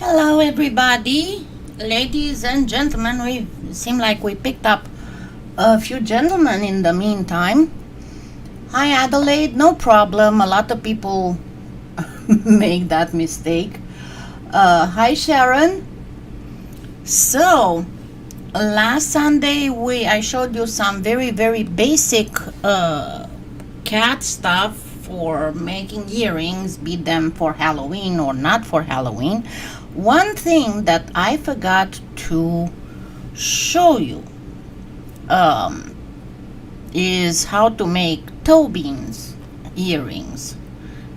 Hello everybody, ladies and gentlemen. We seem like we picked up a few gentlemen in the meantime. Hi Adelaide, no problem. A lot of people make that mistake. Hi Sharon. So last Sunday I showed you some very basic cat stuff for making earrings, be them for Halloween or not for Halloween. One thing that I forgot to show you is how to make toe beans earrings.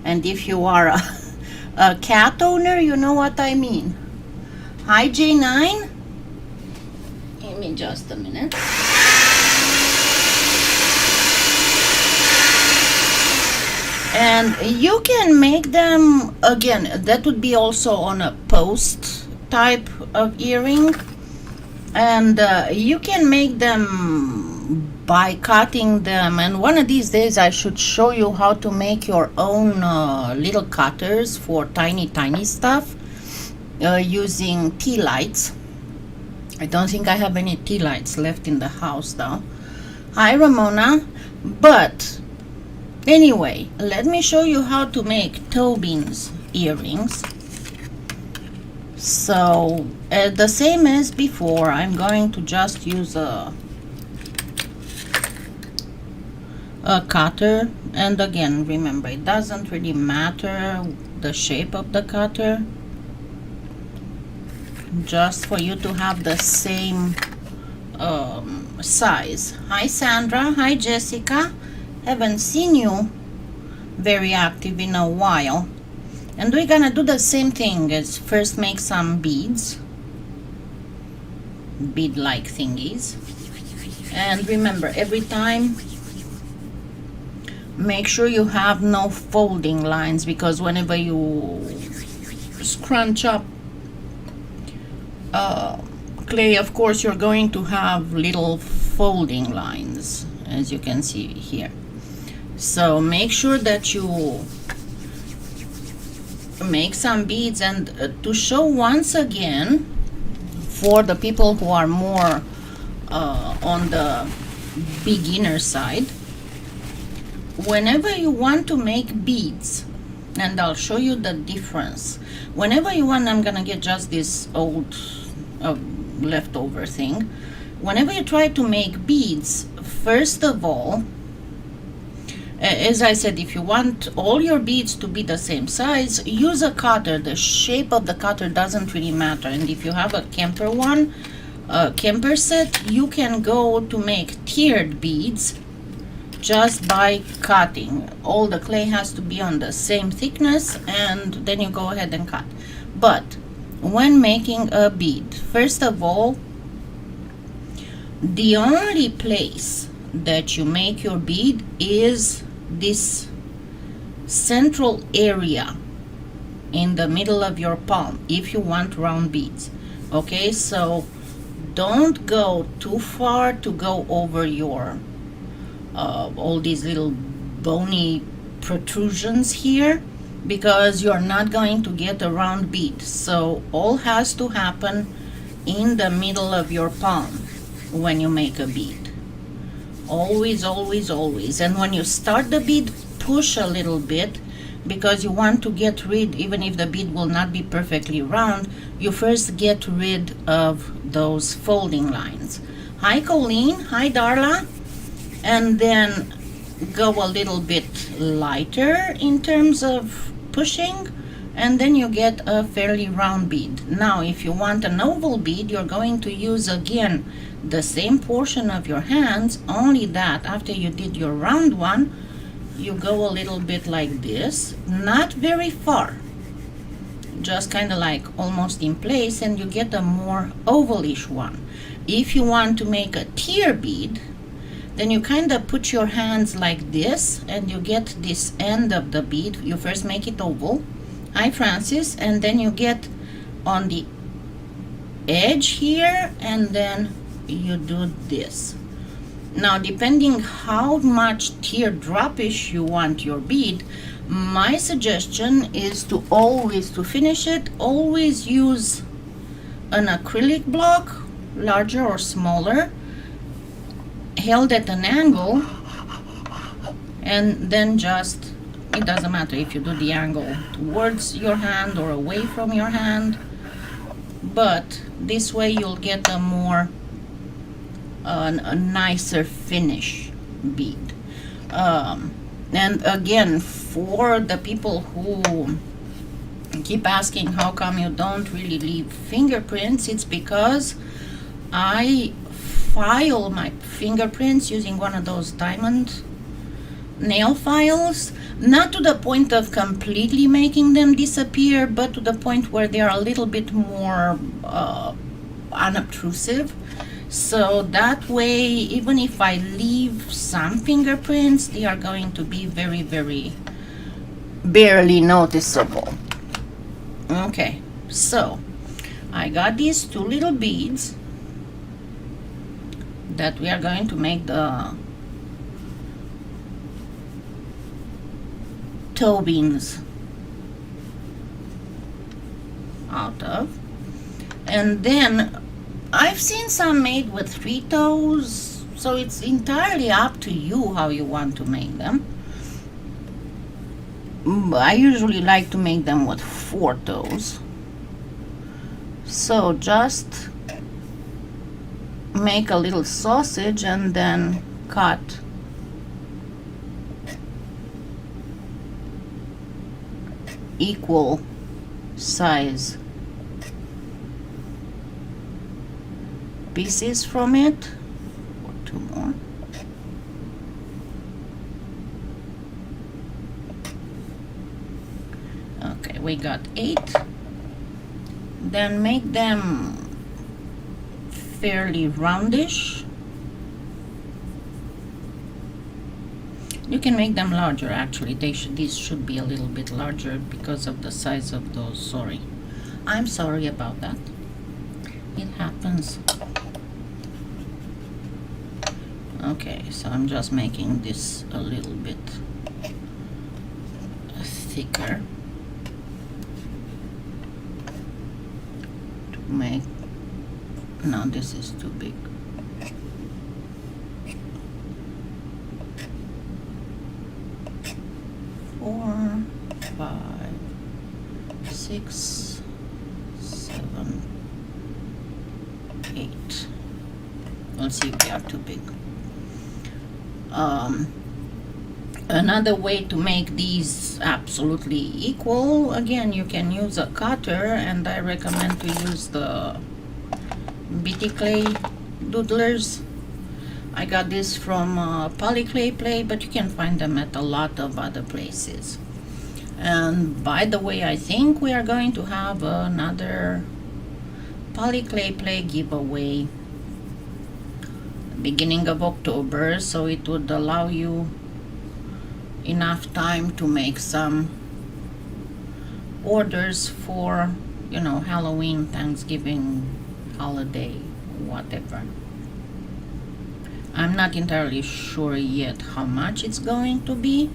And if you are a cat owner, you know what I mean. Hi J9. Give me just a minute. And you can make them, again, that would be also on a post type of earring. And you can make them by cutting them. And one of these days I should show you how to make your own little cutters for tiny stuff using tea lights. I don't think I have any tea lights left in the house though. Hi Ramona. But anyway, let me show you how to make toe beans earrings. So the same as before, I'm going to just use a cutter. And again, remember, it doesn't really matter the shape of the cutter, just for you to have the same size. Hi Sandra. Hi Jessica. Haven't seen you very active in a while. And we're gonna do the same thing as first make some beads, bead-like thingies. And remember, every time make sure you have no folding lines, because whenever you scrunch up clay, of course you're going to have little folding lines, as you can see here. So make sure that you make some beads. And to show once again, for the people who are more on the beginner side, whenever you want to make beads, and I'll show you the difference. Whenever you want, I'm gonna get just this old leftover thing. Whenever you try to make beads, first of all, as I said, if you want all your beads to be the same size, use a cutter. The shape of the cutter doesn't really matter. And if you have a Kemper one, Kemper set, you can go to make tiered beads just by cutting. All the clay has to be on the same thickness, and then you go ahead and cut. But when making a bead, first of all, the only place that you make your bead is this central area in the middle of your palm if you want round beads. Okay, so don't go too far to go over your all these little bony protrusions here, because you're not going to get a round bead. So all has to happen in the middle of your palm when you make a bead. Always. And when you start the bead, push a little bit, because you want to get rid, even if the bead will not be perfectly round, you first get rid of those folding lines. Hi Colleen. Hi Darla. And then go a little bit lighter in terms of pushing, and then you get a fairly round bead. Now if you want an oval bead, you're going to use again the same portion of your hands, only that after you did your round one, you go a little bit like this, not very far, just kind of like almost in place, and you get a more ovalish one. If you want to make a tier bead, then you kind of put your hands like this, and you get this end of the bead. You first make it oval. Hi Francis. And then you get on the edge here, and then you do this. Now, depending how much teardropish you want your bead, my suggestion is to always, to finish it, always use an acrylic block, larger or smaller, held at an angle, and then just, it doesn't matter if you do the angle towards your hand or away from your hand, but this way you'll get a more a nicer finish bead. And again, for the people who keep asking how come you don't really leave fingerprints, it's because I file my fingerprints using one of those diamond nail files, not to the point of completely making them disappear, but to the point where they are a little bit more unobtrusive. So that way, even if I leave some fingerprints, they are going to be very, very barely noticeable. Okay, so I got these two little beads that we are going to make the toe beans out of. And then I've seen some made with 3 toes, so it's entirely up to you how you want to make them. I usually like to make them with 4 toes. So just make a little sausage and then cut equal size pieces from it, or 2 more. Okay, we got 8. Then make them fairly roundish. You can make them larger actually. These should be a little bit larger because of the size of those. Sorry. I'm sorry about that. It happens. Okay, so I'm just making this a little bit thicker to make, no, this is too big. Four, 5, 6, 7, 8. Let's see if they are too big. Another way to make these absolutely equal, again, you can use a cutter, and I recommend to use the PolyClay doodlers. I got this from PolyClay, but you can find them at a lot of other places. And by the way, I think we are going to have another PolyClay giveaway beginning of October, so it would allow you enough time to make some orders for, you know, Halloween, Thanksgiving, holiday, whatever. I'm not entirely sure yet how much it's going to be,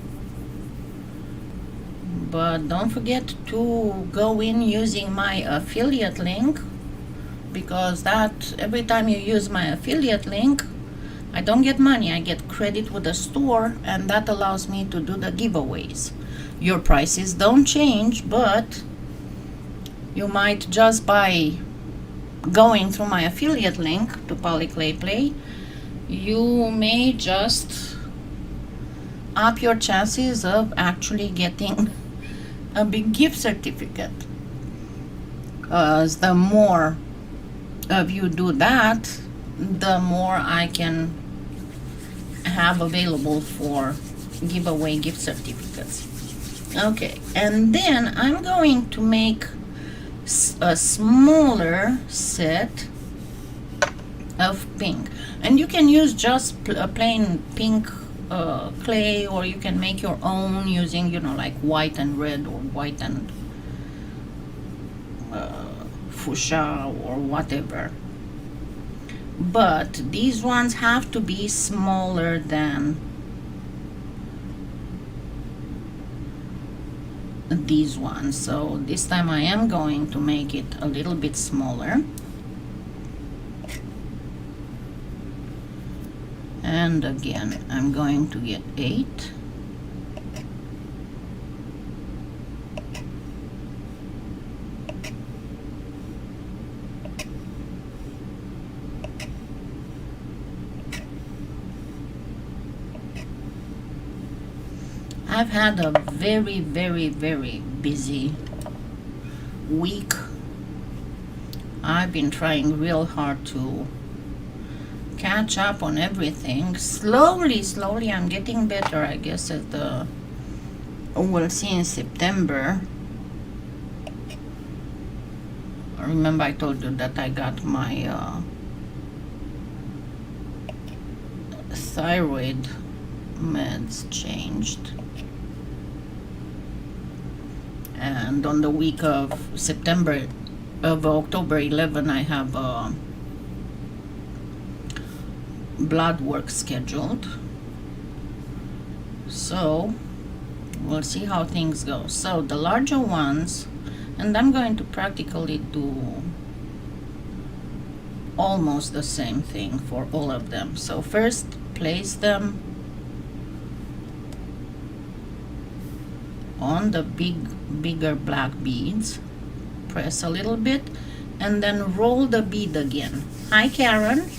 but don't forget to go in using my affiliate link, because that every time you use my affiliate link, I don't get money, I get credit with the store, and that allows me to do the giveaways. Your prices don't change, but you might, just by going through my affiliate link to PolyClay, you may just up your chances of actually getting a big gift certificate. Because the more of you do that, the more I can have available for giveaway gift certificates. Okay, and then I'm going to make a smaller set of pink, and you can use just a plain pink clay, or you can make your own using, you know, like white and red, or white and fuchsia, or whatever. but these ones have to be smaller than these ones. So this time I am going to make it a little bit smaller. And again, I'm going to get 8. I've had a very, very, very busy week. I've been trying real hard to catch up on everything. Slowly I'm getting better, I guess, at the, we'll see in September. Remember I told you that I got my thyroid meds changed. And on the week of October 11, I have blood work scheduled. So we'll see how things go. So the larger ones, and I'm going to practically do almost the same thing for all of them. So first place them on the bigger black beads, press a little bit, and then roll the bead again. Hi Karen,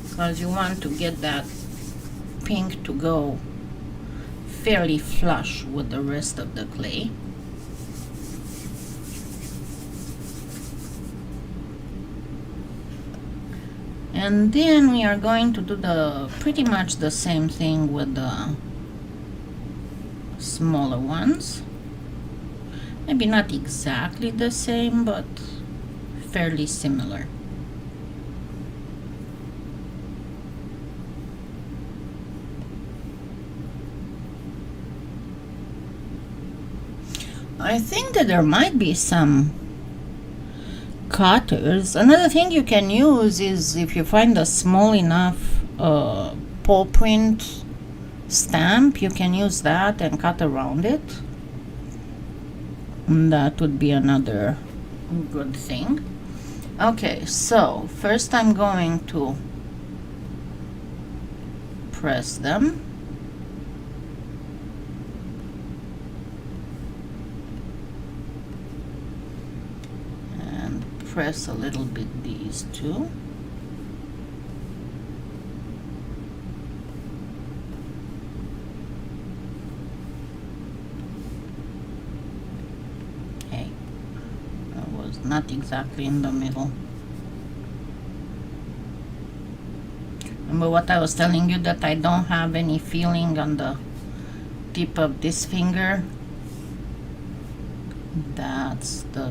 because you want to get that pink to go fairly flush with the rest of the clay. And then we are going to do pretty much the same thing with the smaller ones. Maybe not exactly the same, but fairly similar. I think that there might be some cutters. Another thing you can use is if you find a small enough paw print stamp, you can use that and cut around it. And that would be another good thing. Okay, so first I'm going to press them. Press a little bit these two. Okay, that was not exactly in the middle. Remember what I was telling you, that I don't have any feeling on the tip of this finger? That's the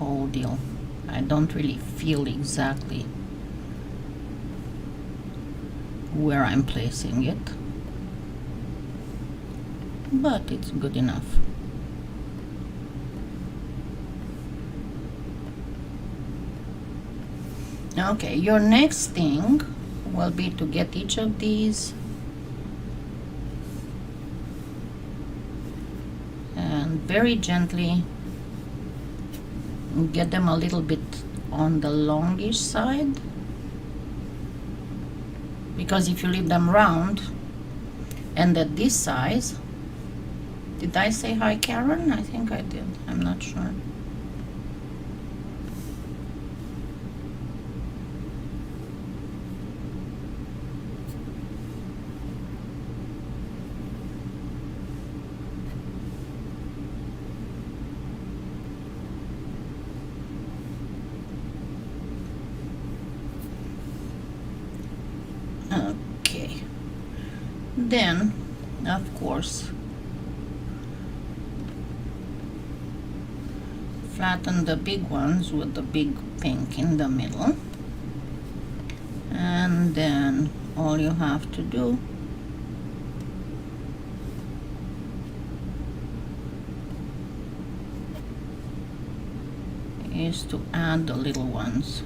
whole deal. I don't really feel exactly where I'm placing it, but it's good enough. Okay, your next thing will be to get each of these and very gently get them a little bit on the longish side, because if you leave them round and at this size, did I say hi Karen? I think I did, I'm not sure. Then, of course, flatten the big ones with the big pink in the middle, and then all you have to do is to add the little ones.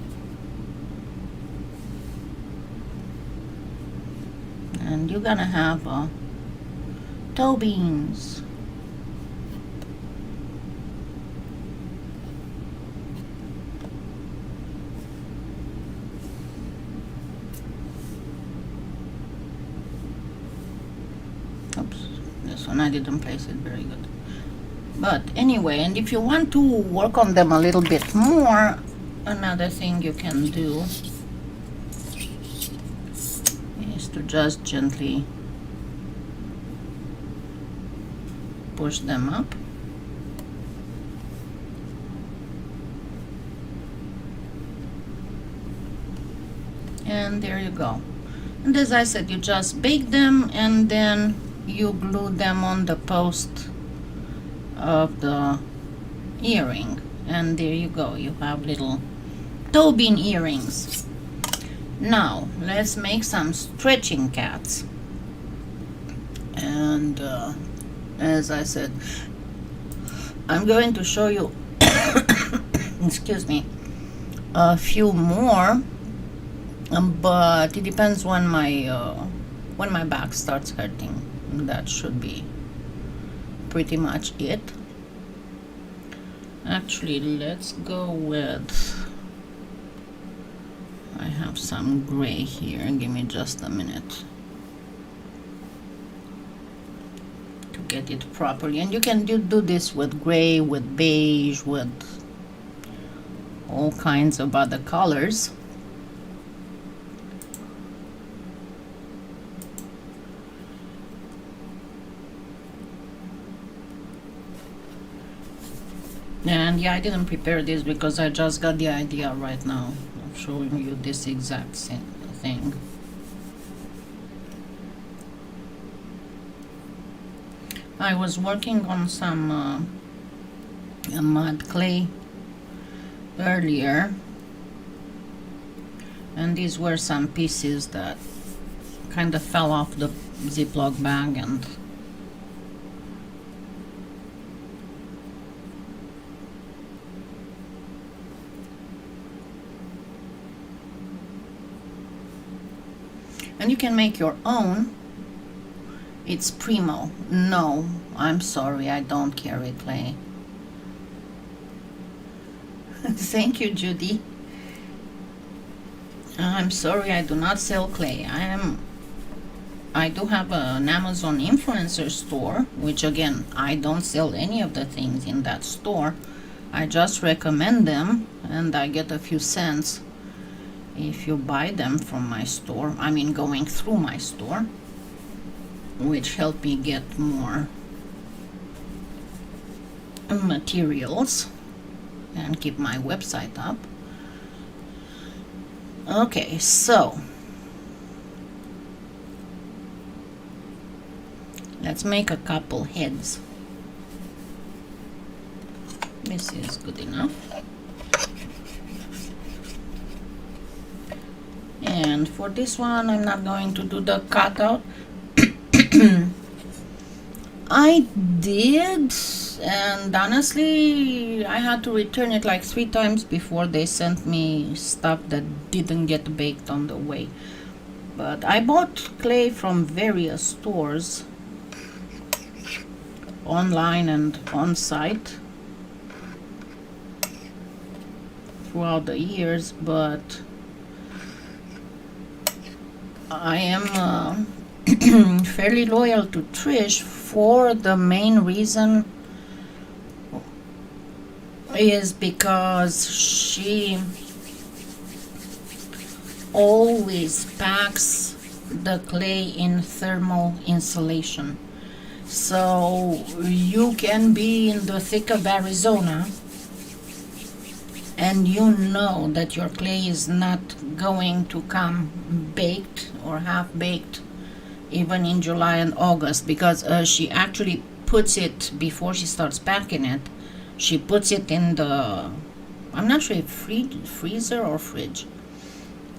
And you're gonna have toe beans. Oops, this one I didn't place it very good. But anyway, and if you want to work on them a little bit more, another thing you can do is to just gently push them up. And there you go. And as I said, you just bake them and then you glue them on the post of the earring. And there you go. You have little toe bean earrings. Now, let's make some stretching cats. And as I said, I'm going to show you, excuse me, a few more, but it depends when my back starts hurting. That should be pretty much it. Actually, let's go with, I have some gray here. Give me just a minute to get it properly. And you can do this with gray, with beige, with all kinds of other colors. And yeah, I didn't prepare this because I just got the idea right now of showing you this exact same thing. I was working on some mud clay earlier, and these were some pieces that kind of fell off the Ziploc bag, and you can make your own. It's Premo. No, I'm sorry, I don't carry clay. Thank you, Judy. I'm sorry, I do not sell clay. I do have an Amazon influencer store, which again, I don't sell any of the things in that store. I just recommend them and I get a few cents if you buy them from my store. I mean, going through my store, which help me get more materials and keep my website up. Okay, so let's make a couple heads. This is good enough. And for this one, I'm not going to do the cutout. I did, and honestly, I had to return it like 3 times before they sent me stuff that didn't get baked on the way. But I bought clay from various stores, online and on site, throughout the years, but I am fairly loyal to Trish for the main reason is because she always packs the clay in thermal insulation. So you can be in the thick of Arizona and you know that your clay is not going to come baked or half baked even in July and August, because she actually puts it, before she starts packing it, she puts it in the, I'm not sure if freezer or fridge,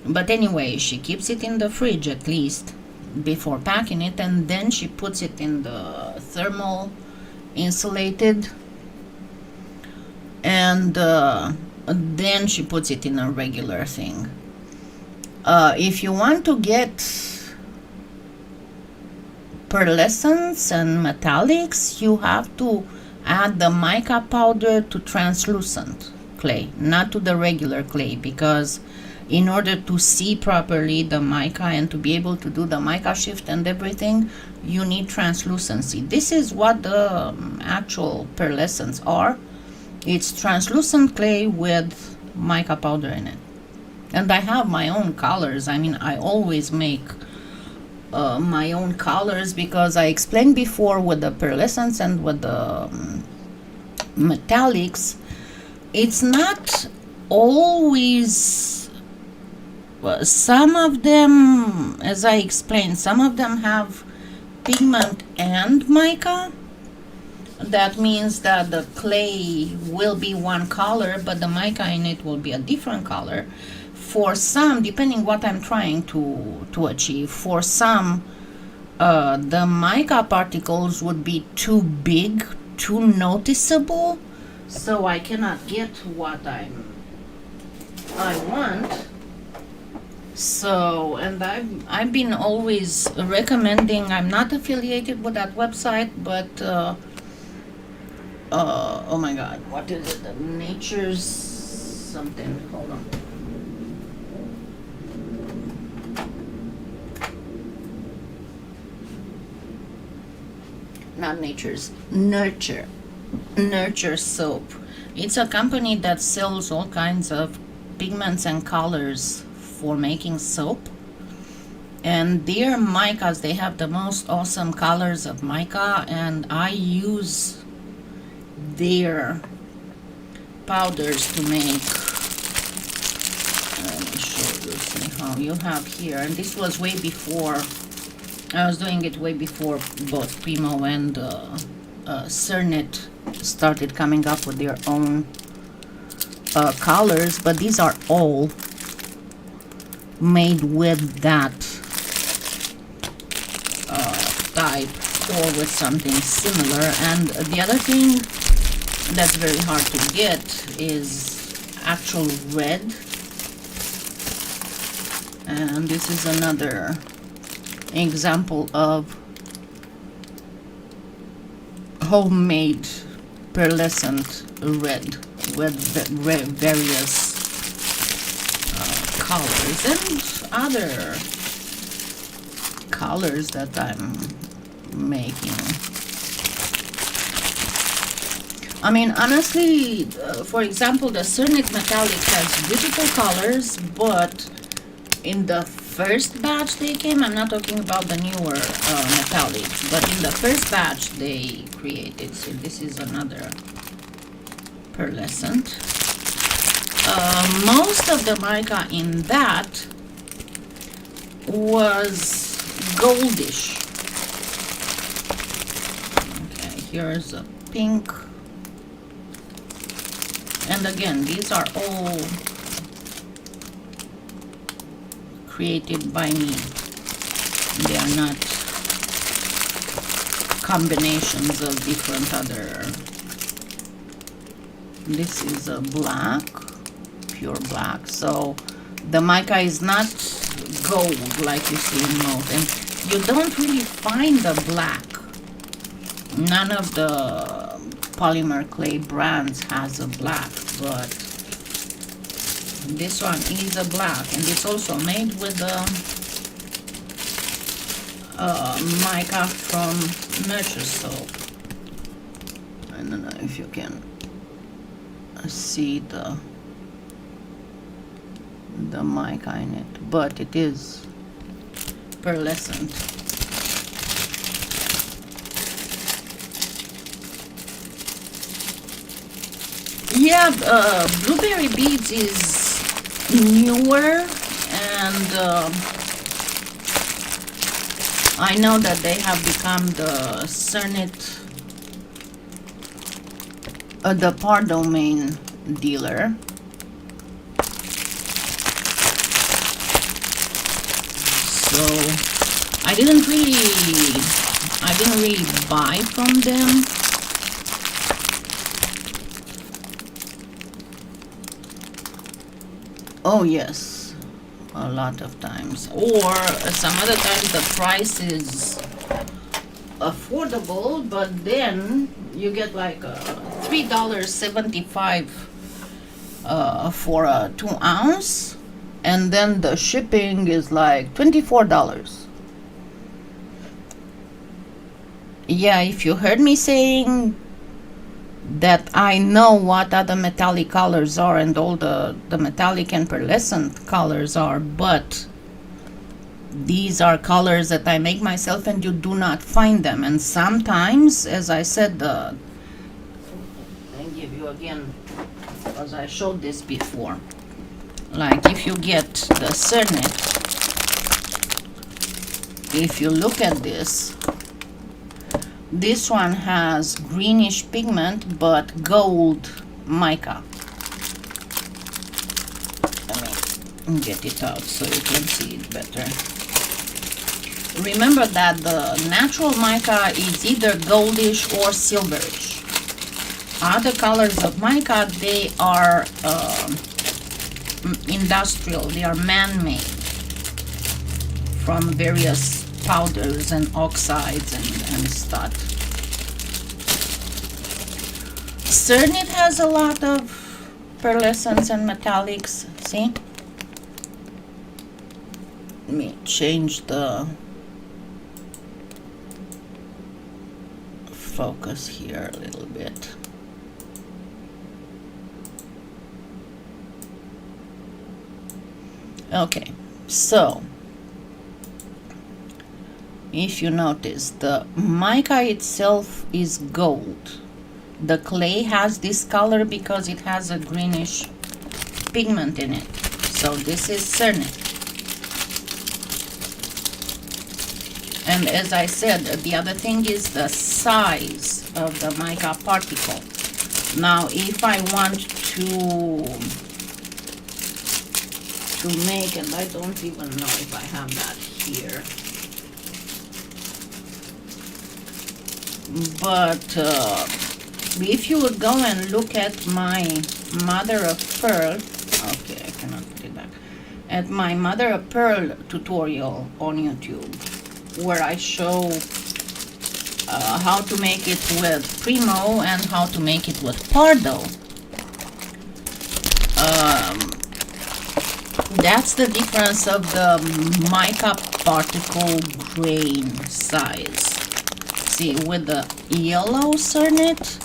but anyway, she keeps it in the fridge at least before packing it, and then she puts it in the thermal insulated. And then she puts it in a regular thing. If you want to get pearlescence and metallics, you have to add the mica powder to translucent clay, not to the regular clay, because in order to see properly the mica and to be able to do the mica shift and everything, you need translucency. This is what the actual pearlescents are. It's translucent clay with mica powder in it. And I have my own colors. I mean, I always make my own colors, because I explained before with the pearlescents and with the metallics, it's not always, some of them, as I explained, some of them have pigment and mica. That means that the clay will be one color, but the mica in it will be a different color. For some, depending what I'm trying to achieve, for some, the mica particles would be too big, too noticeable, so I cannot get what I want. So, and I've been always recommending, I'm not affiliated with that website, but oh my god, what is it? The Nature's something. Hold on. Not Nature's, Nurture soap. It's a company that sells all kinds of pigments and colors for making soap. And their micas, they have the most awesome colors of mica, and I use their powders to make. Let me show you, see how you have here. And this was way before, I was doing it way before both Premo and Cernit started coming up with their own colors, but these are all made with that type or with something similar. And the other thing that's very hard to get is actual red, and this is another example of homemade pearlescent red with various colors and other colors that I'm making. I mean, honestly, for example, the Cernit metallic has beautiful colors, but in the first batch they came, I'm not talking about the newer metallics, but in the first batch they created, so this is another pearlescent. Most of the mica in that was goldish. Okay, here's a pink. And again, these are all created by me. They are not combinations of different other. This is a black, pure black. So the mica is not gold like you see in most, and you don't really find the black. None of the polymer clay brands has a black, but this one is a black, and it's also made with mica from Nurture soap. I don't know if you can see the mica in it, but it is pearlescent. Yeah, blueberry beads is newer, and I know that they have become the Cernit, the Pardo main dealer. So I didn't really buy from them. Oh yes, a lot of times. Or some other times the price is affordable, but then you get like $3.75 for a 2 ounce, and then the shipping is like $24. Yeah, if you heard me saying that I know what other metallic colors are and all the metallic and pearlescent colors are, but these are colors that I make myself and you do not find them. And sometimes, as I said, I'll give you again, because I showed this before. Like if you get the Cernit, if you look at this one has greenish pigment but gold mica. Let me get it out so you can see it better. Remember that the natural mica is either goldish or silverish. Other colors of mica, they are industrial, they are man-made from various powders and oxides and stuff. Cernit has a lot of pearlescents and metallics, see? Let me change the focus here a little bit. Okay, so if you notice, the mica itself is gold. The clay has this color because it has a greenish pigment in it. So this is Cernit. And as I said, the other thing is the size of the mica particle. Now, if I want to make, and I don't even know if I have that here, but if you would go and look at my mother of pearl, okay, I cannot put it back, at my mother of pearl tutorial on YouTube, where I show how to make it with Premo and how to make it with Pardo. That's the difference of the mica particle grain size. See, with the yellow Cernit,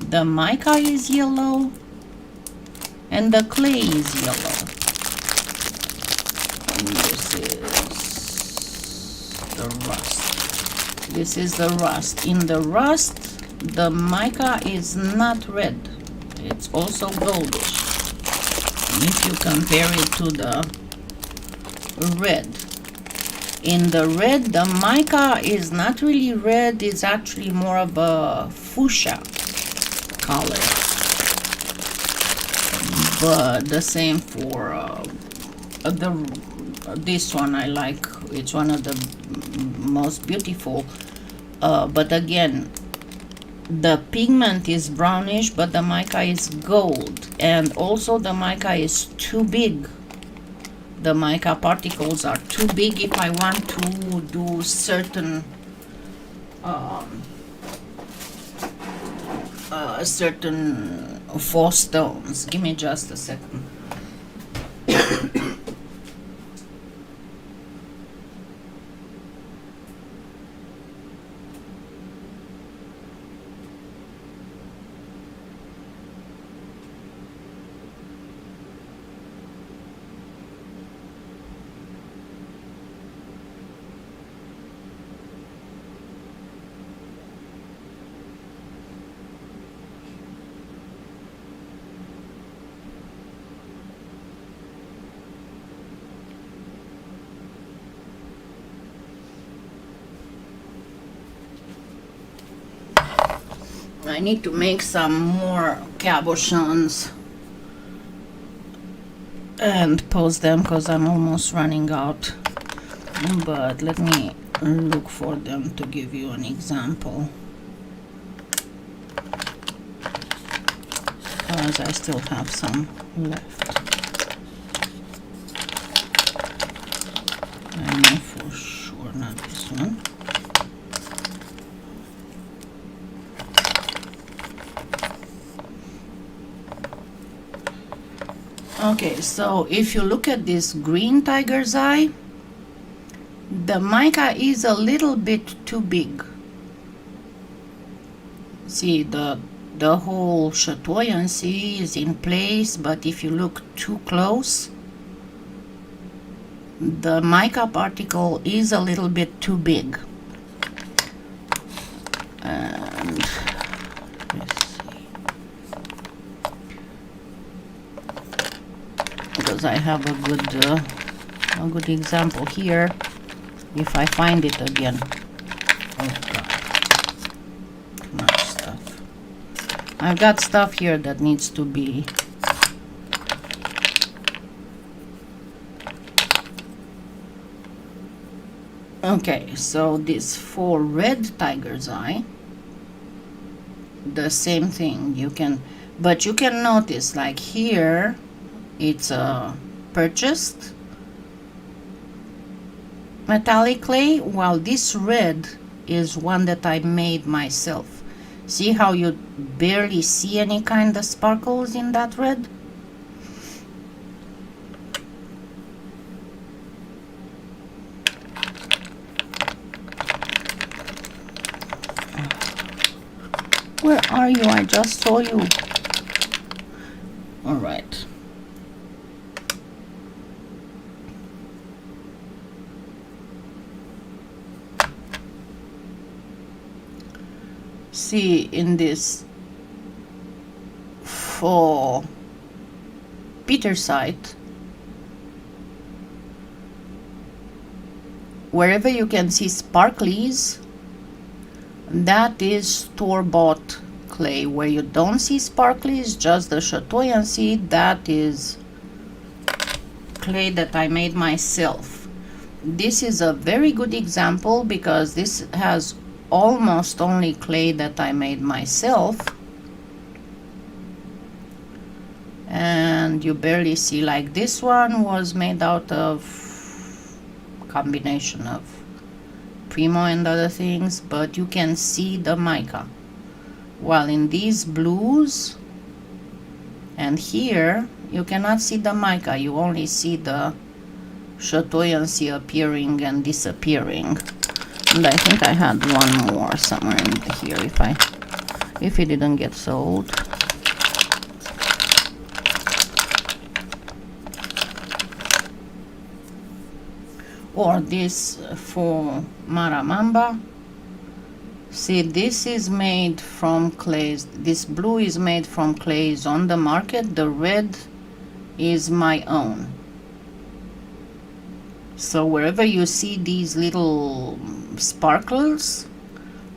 the mica is yellow and the clay is yellow. And this is the rust. This is the rust. In the rust, the mica is not red. It's also goldish. If you compare it to the red. In the red, the mica is not really red, it's actually more of a fuchsia color. But the same for this one I like, it's one of the most beautiful. But again, the pigment is brownish, but the mica is gold. And also the mica is too big. The mica particles are too big if I want to do certain certain false stones. Give me just a second. I need to make some more cabochons and post them because I'm almost running out. But let me look for them to give you an example, because I still have some left. know for sure not this one. Okay, so if you look at this green tiger's eye, the mica is a little bit too big. See, the whole chatoyancy is in place, but if you look too close, the mica particle is a little bit too big. And let's see, because I have a good example here, if I find it again. Oh God, too much stuff. I've got stuff here that needs to be okay. So this for red tiger's eye, the same thing. You can notice, like here, it's purchased metallic clay, while this red is one that I made myself. See how you barely see any kind of sparkles in that red? Where are you? I just saw you. All right. See, in this for Petersite, wherever you can see sparklies, that is store-bought clay. Where you don't see sparklies, just the chatoyancy, that is clay that I made myself. This is a very good example because this has almost only clay that I made myself, and you barely see, like this one was made out of combination of Premo and other things, but you can see the mica, while in these blues and here you cannot see the mica, you only see the chatoyancy appearing and disappearing. And I think I had one more somewhere in here if it didn't get sold. Or this for Maramamba. See, this is made from clays. This blue is made from clays on the market. The red is my own. So wherever you see these little sparkles,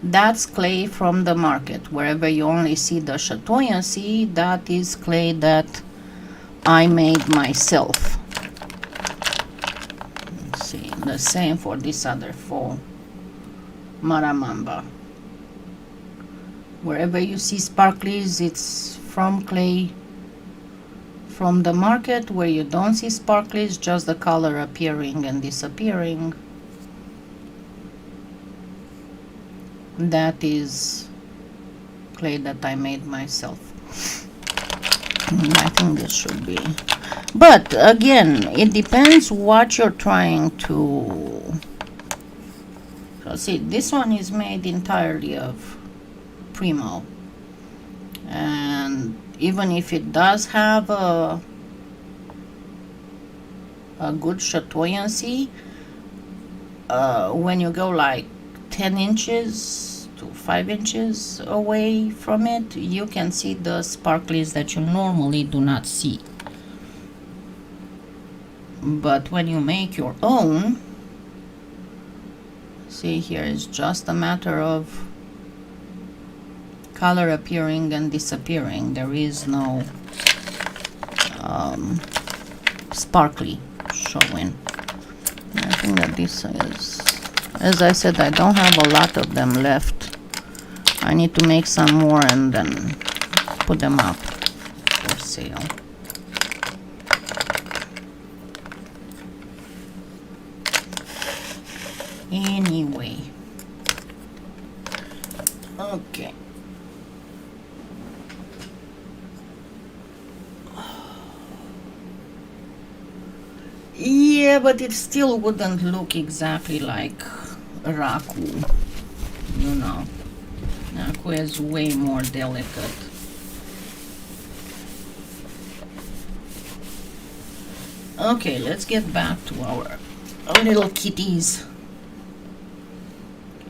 that's clay from the market. Wherever you only see the chatoyancy, that is clay that I made myself. Let's see, the same for this other, for Maramamba. Wherever you see sparklies, it's from clay from the market. Where you don't see sparklies, just the color appearing and disappearing, that is clay that I made myself. I think this should be, but again, it depends what you're trying to. So see, this one is made entirely of Premo, and even if it does have a good chatoyancy, when you go like 10 inches to 5 inches away from it, you can see the sparklies that you normally do not see. But when you make your own, see, here is just a matter of color appearing and disappearing. There is no sparkly showing. I think that this is, as I said, I don't have a lot of them left. I need to make some more and then put them up for sale. Anyway, okay. Yeah, but it still wouldn't look exactly like raku, you know. Raku is way more delicate. Okay, let's get back to our little kitties.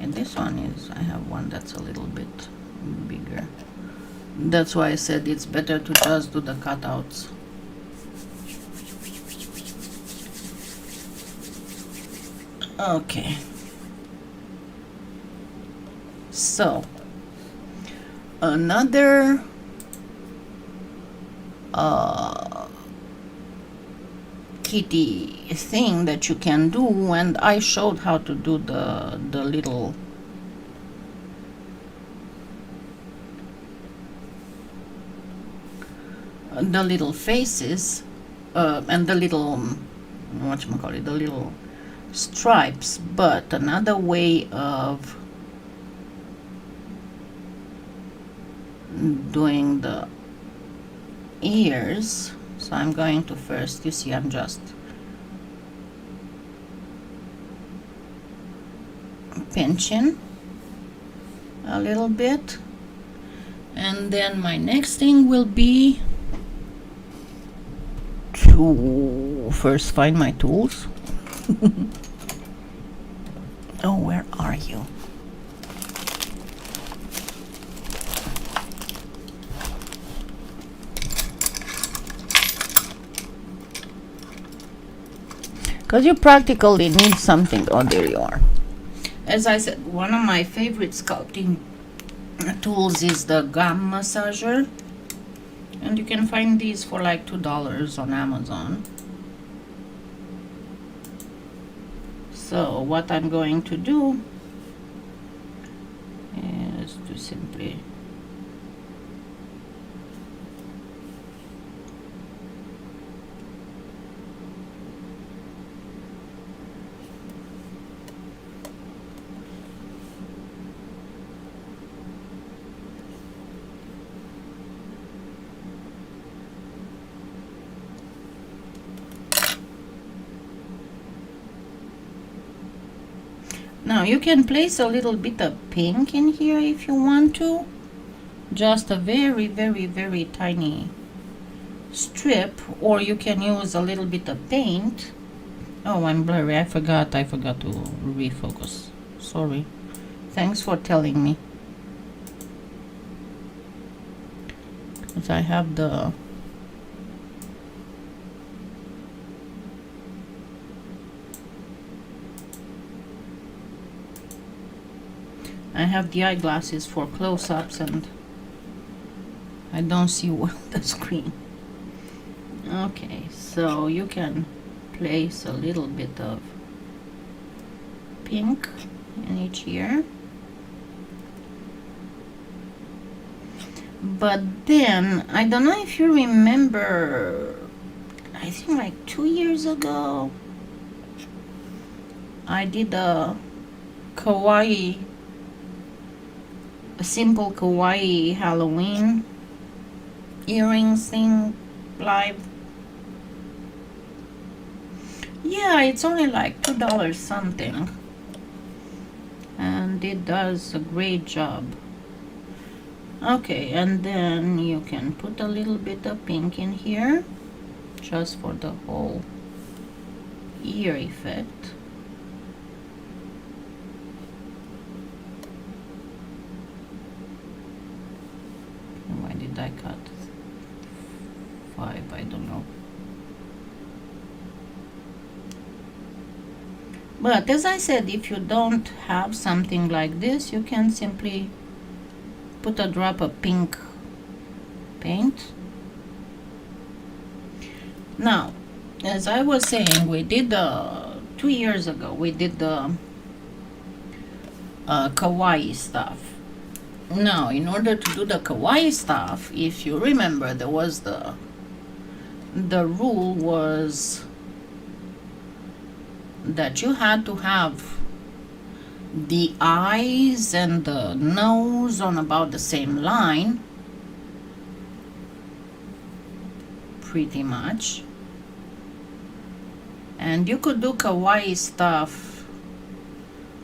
And this one is, I have one that's a little bit bigger. That's why I said it's better to just do the cutouts. Okay. So, another kitty thing that you can do, and I showed how to do the little faces and the little whatchamacallit, the little stripes, but another way of doing the ears. So I'm going to first, you see, I'm just pinching a little bit, and then my next thing will be to first find my tools. Oh, where are you? Because you practically need something. Oh, there you are. As I said, one of my favorite sculpting tools is the gum massager, and you can find these for like $2 on Amazon. So what I'm going to do is to simply now you can place a little bit of pink in here if you want to. Just a very, very, very tiny strip, or you can use a little bit of paint. Oh, I'm blurry. I forgot to refocus. Sorry. Thanks for telling me. Because I have the eyeglasses for close-ups and I don't see well the screen. Okay, so you can place a little bit of pink in each ear. But then, I don't know if you remember, I think like 2 years ago, I did a simple kawaii Halloween earrings thing live. Yeah, it's only like $2 something, and it does a great job. Okay, and then you can put a little bit of pink in here just for the whole ear effect. Why did I cut 5? I don't know. But as I said, if you don't have something like this, you can simply put a drop of pink paint. Now, as I was saying, we did 2 years ago, we did the kawaii stuff. Now, in order to do the kawaii stuff, if you remember, there was the rule was that you had to have the eyes and the nose on about the same line, pretty much. And you could do kawaii stuff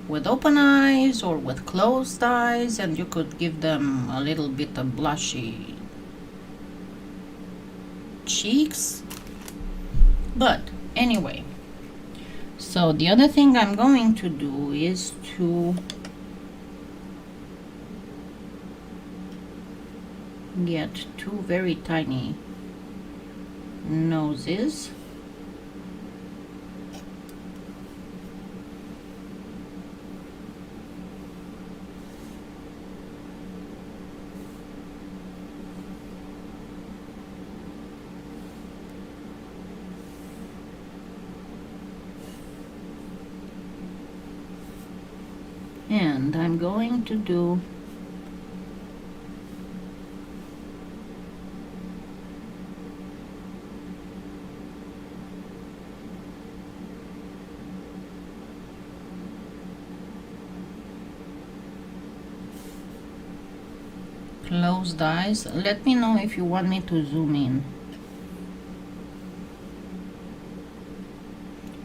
with open eyes or with closed eyes, and you could give them a little bit of blushy cheeks. But anyway, so the other thing I'm going to do is to get two very tiny noses. And I'm going to do closed eyes. Let me know if you want me to zoom in.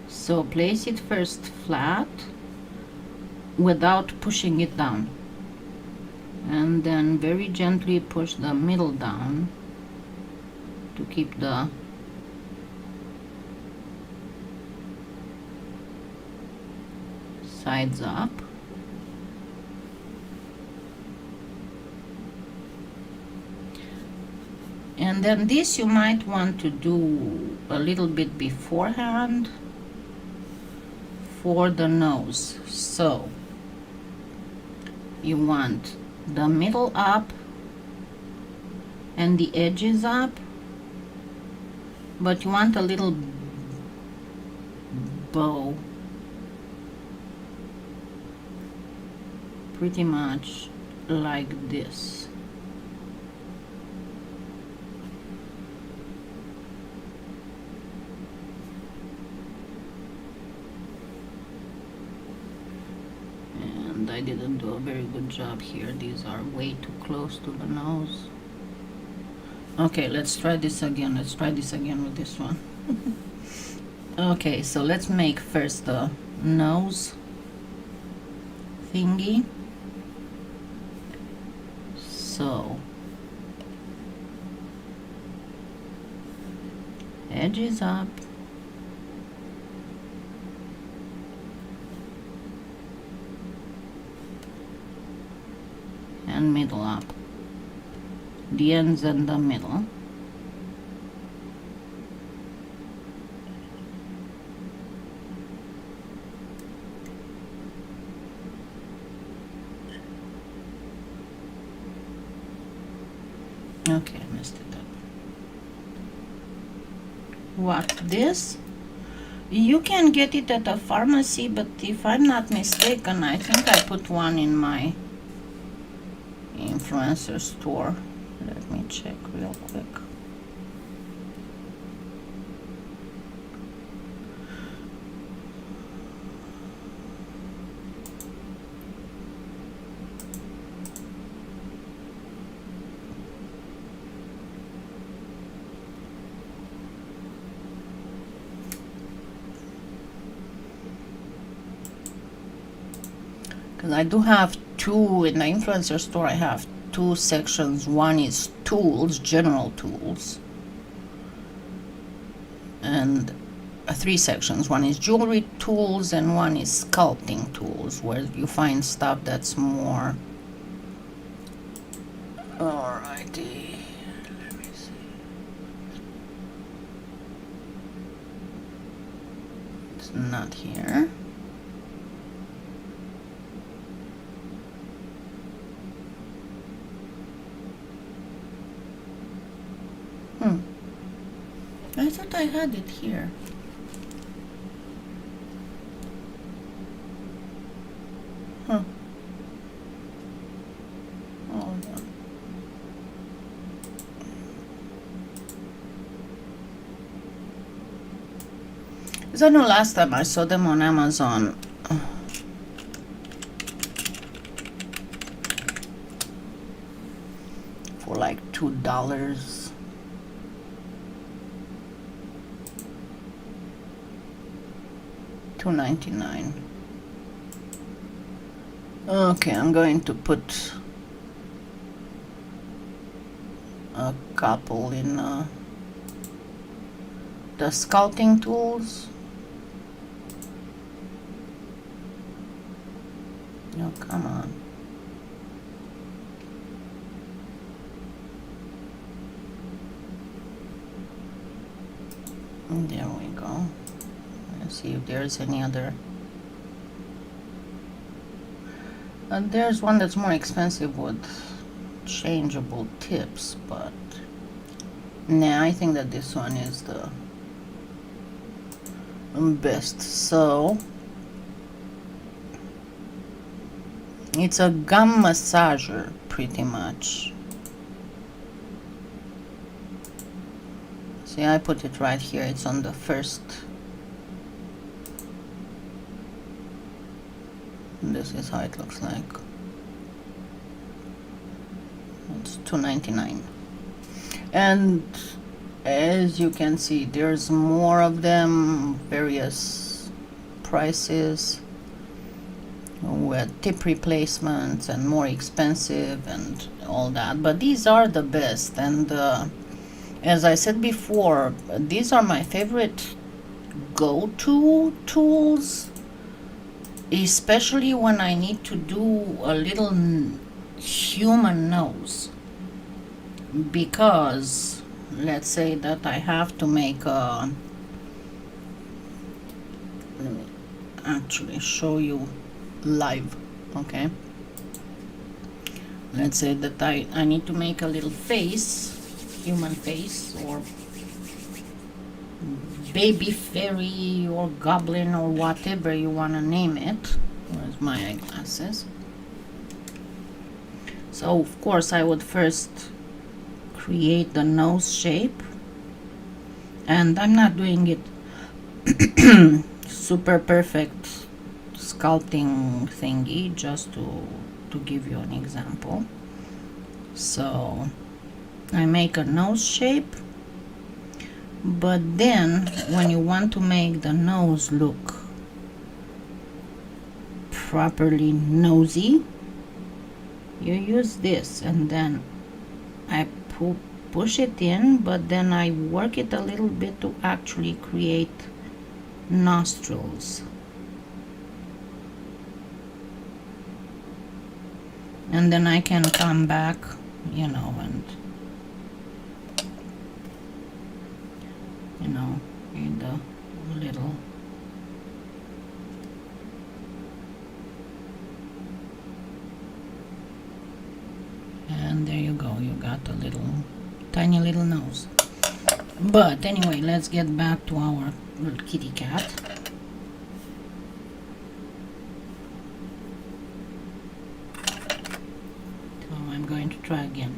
So place it first flat without pushing it down, and then very gently push the middle down to keep the sides up. And then this you might want to do a little bit beforehand for the nose. So you want the middle up and the edges up, but you want a little bow, pretty much like this. I didn't do a very good job here. These are way too close to the nose. Okay, let's try this again. Let's try this again with this one. Okay, so let's make first the nose thingy. So edges up, and middle up, the ends and the middle. Okay, I messed it up. What, this? You can get it at a pharmacy, but if I'm not mistaken, I think I put one in my influencer store. Let me check real quick. Because I do have two in the influencer store. I have two sections. One is tools, general tools, and three sections. One is jewelry tools and one is sculpting tools, where you find stuff that's more. Alrighty, let me see. It's not here. I thought I had it here. Huh. Oh, no. Because I know last time I saw them on Amazon, for like $2. $2.99. Okay, I'm going to put a couple in the Sculpting Tools. No, come on. There we go. Let's see if there's any other. And there's one that's more expensive with changeable tips, but nah, I think that this one is the best. So it's a gum massager pretty much. See, I put it right here. It's on the first. This is how it looks like. It's $2.99. And as you can see, there's more of them, various prices with tip replacements and more expensive and all that, but these are the best. And as I said before, these are my favorite go-to tools, especially when I need to do a little human nose, because let's say that I have to make a, let me actually show you live. Okay, let's say that I need to make a little face, human face, or baby fairy or goblin or whatever you want to name it. Where's my eyeglasses? So of course I would first create the nose shape, and I'm not doing it super perfect sculpting thingy, just to give you an example. So I make a nose shape, but then when you want to make the nose look properly nosy, you use this, and then I push it in, but then I work it a little bit to actually create nostrils. And then I can come back, you know, and in the little and there you go, you got a little tiny little nose. But anyway, let's get back to our little kitty cat. So I'm going to try again.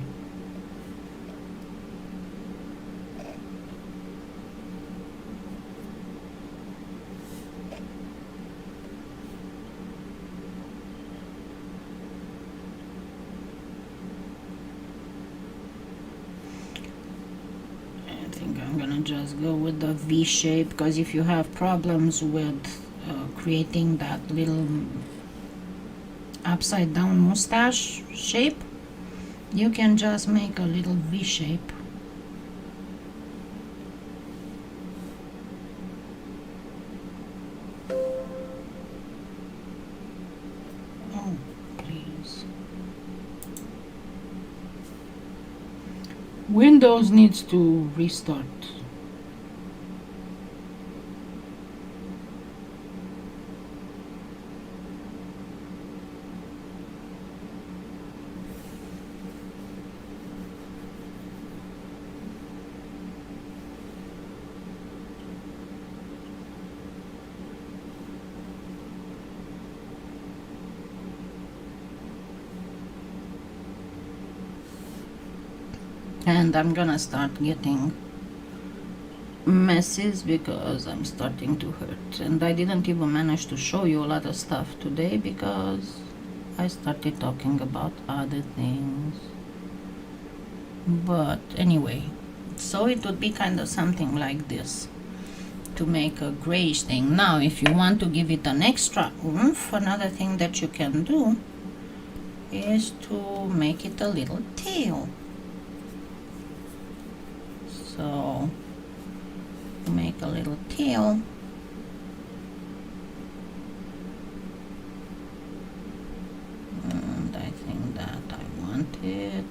Just go with the V shape, because if you have problems with creating that little upside down mustache shape, you can just make a little V shape. Oh, please. Windows needs to restart. And I'm gonna start getting messes because I'm starting to hurt, and I didn't even manage to show you a lot of stuff today because I started talking about other things. But anyway, so it would be kind of something like this to make a grayish thing. Now if you want to give it an extra oomph, another thing that you can do is to make it a little tail. So make a little tail, and I think that I want it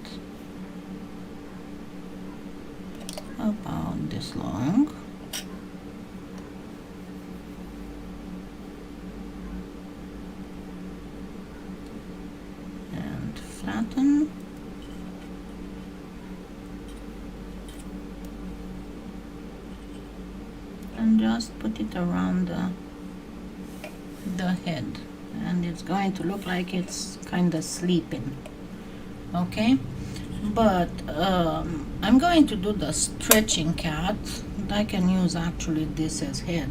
about this long. And flatten. And just put it around the head, and it's going to look like it's kind of sleeping. Okay, but I'm going to do the stretching cat. I can use actually this as head,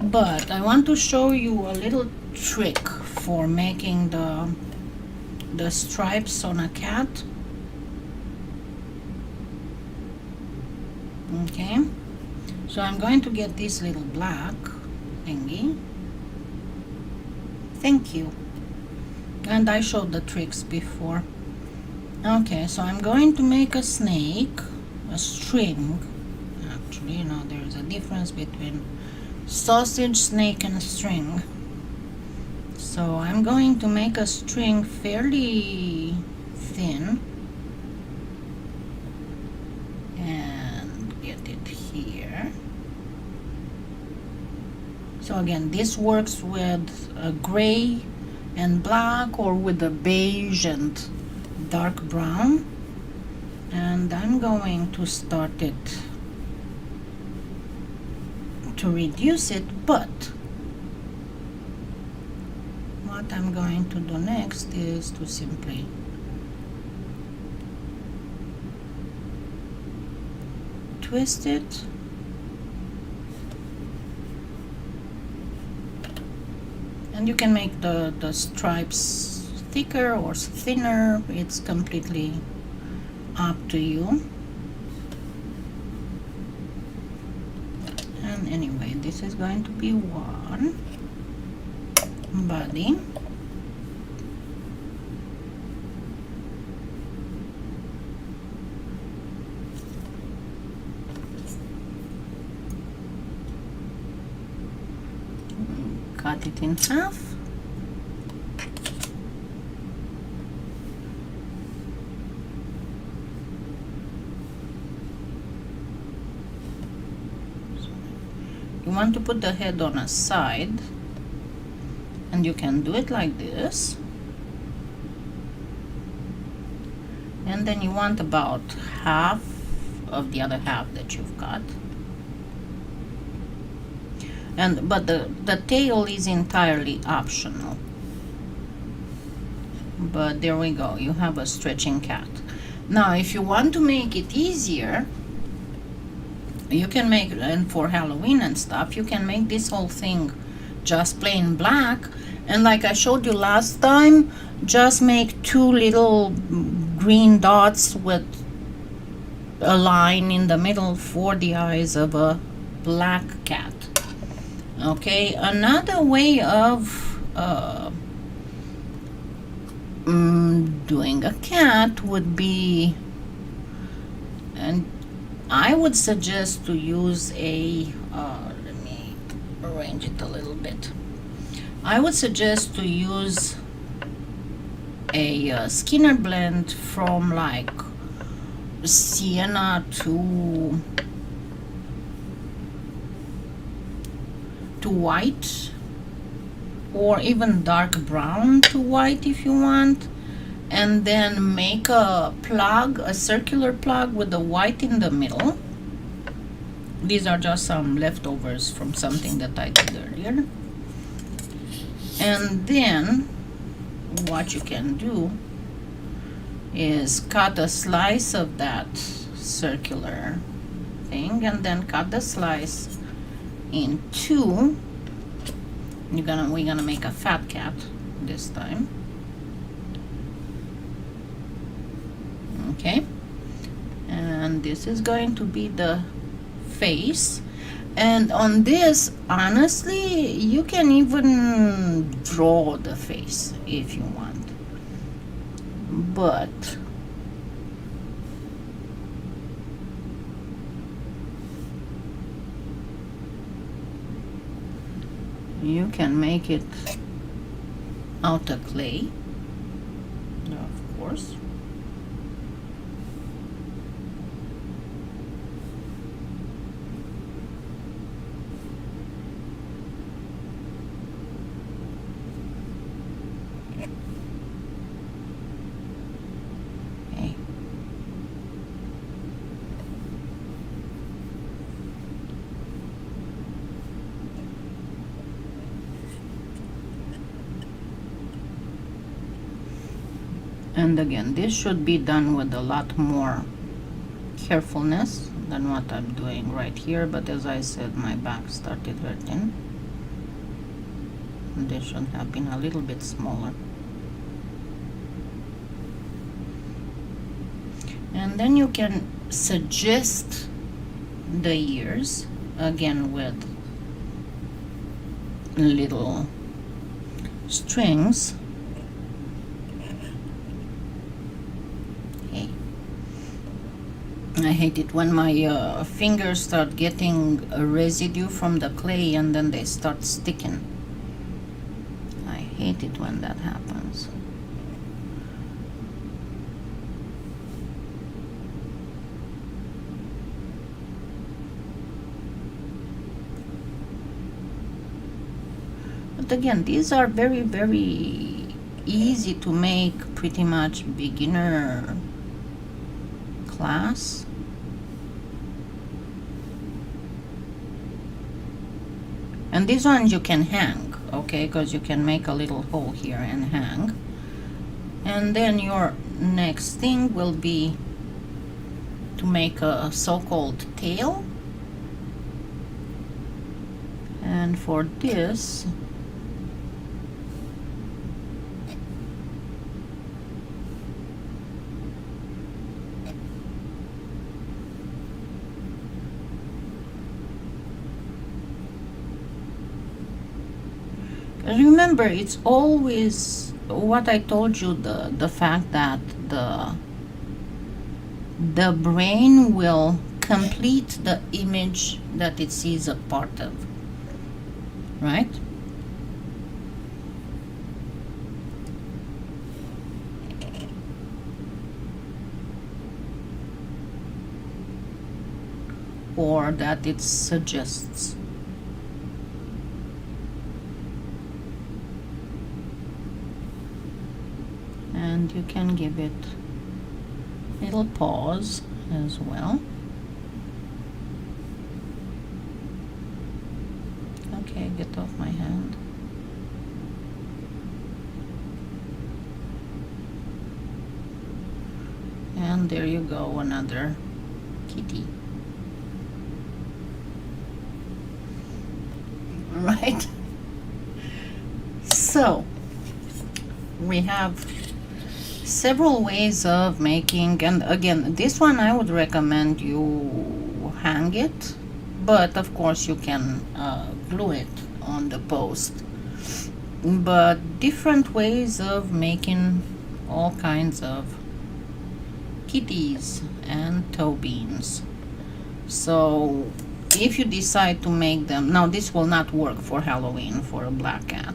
but I want to show you a little trick for making the stripes on a cat. Okay, so I'm going to get this little black thingy. Thank you. And I showed the tricks before. Okay, so I'm going to make a snake, a string. Actually, you know, there's a difference between sausage, snake, and a string. So I'm going to make a string fairly thin. And get it here. So again, this works with a gray and black, or with a beige and dark brown. And I'm going to start it to reduce it, but what I'm going to do next is to simply twist it. And you can make the stripes thicker or thinner. It's completely up to you. And anyway, this is going to be one body. Cut it in half. You want to put the head on a side, and you can do it like this. And then you want about half of the other half that you've got. But the tail is entirely optional. But there we go, you have a stretching cat. Now if you want to make it easier, you can make, and for Halloween and stuff, you can make this whole thing just plain black, and like I showed you last time, just make two little green dots with a line in the middle for the eyes of a black cat. Okay, another way of doing a cat would be, and I would suggest to use a, let me arrange it a little bit. I would suggest to use a Skinner blend from like sienna to white, or even dark brown to white if you want, and then make a plug, a circular plug with the white in the middle. These are just some leftovers from something that I did earlier. And then what you can do is cut a slice of that circular thing, and then cut the slice in two. We're gonna make a fat cat this time. Okay, and this is going to be the face. And on this, honestly, you can even draw the face if you want, but you can make it out of clay, of course. And again, this should be done with a lot more carefulness than what I'm doing right here, but as I said, my back started hurting. This should have been a little bit smaller. And then you can suggest the ears again with little strings. I hate it when my fingers start getting a residue from the clay and then they start sticking. I hate it when that happens. But again, these are very, very easy to make, pretty much beginner class. And these ones you can hang, okay, because you can make a little hole here and hang. And then your next thing will be to make a so-called tail. And for this, remember, it's always what I told you, the fact that the brain will complete the image that it sees a part of, right? Or that it suggests. And you can give it a little pause as well. Okay, get off my hand. And there you go, another kitty. Right? So, we have several ways of making, and again, this one I would recommend you hang it, but of course you can glue it on the post. But different ways of making all kinds of kitties and toe beans. So if you decide to make them, now this will not work for Halloween for a black cat.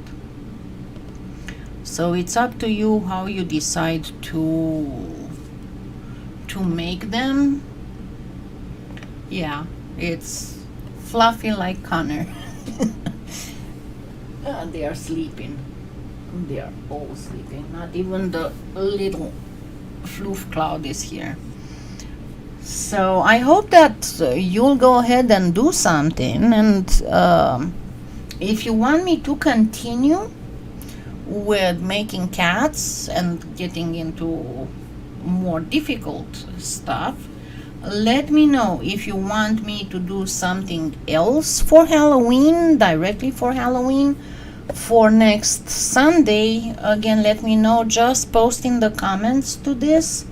So it's up to you how you decide to make them. Yeah, it's fluffy like Connor. They are sleeping. They are all sleeping. Not even the little floof cloud is here. So I hope that you'll go ahead and do something. And if you want me to continue with making cats and getting into more difficult stuff, let me know. If you want me to do something else for Halloween, directly for Halloween, for next Sunday, again, let me know. Just post in the comments to this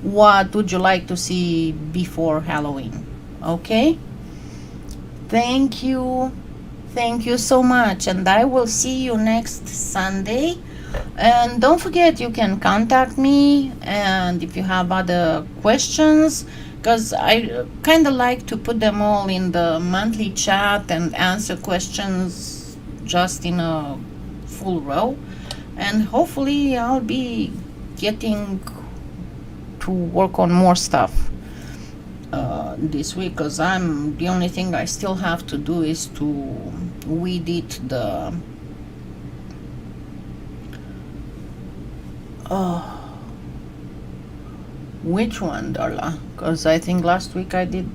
what would you like to see before Halloween. Okay? Thank you. Thank you so much. And I will see you next Sunday. And don't forget, you can contact me. And if you have other questions, because I kind of like to put them all in the monthly chat and answer questions just in a full row. And hopefully, I'll be getting to work on more stuff this week, because the only thing I still have to do is to weed it the which one, Darla? Because I think last week I did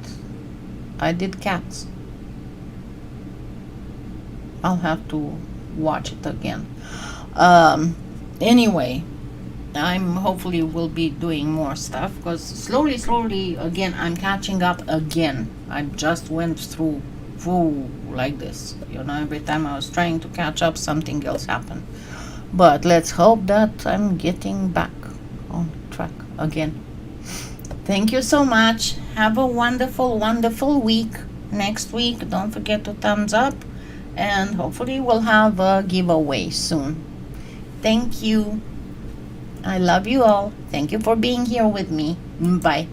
cats. I'll have to watch it again. Anyway, I'm hopefully will be doing more stuff, because slowly again I'm catching up again. I just went through like this, every time I was trying to catch up, something else happened. But let's hope that I'm getting back on track again. Thank you so much. Have a wonderful week. Next week, don't forget to thumbs up, and hopefully we'll have a giveaway soon. Thank you. I love you all. Thank you for being here with me. Bye.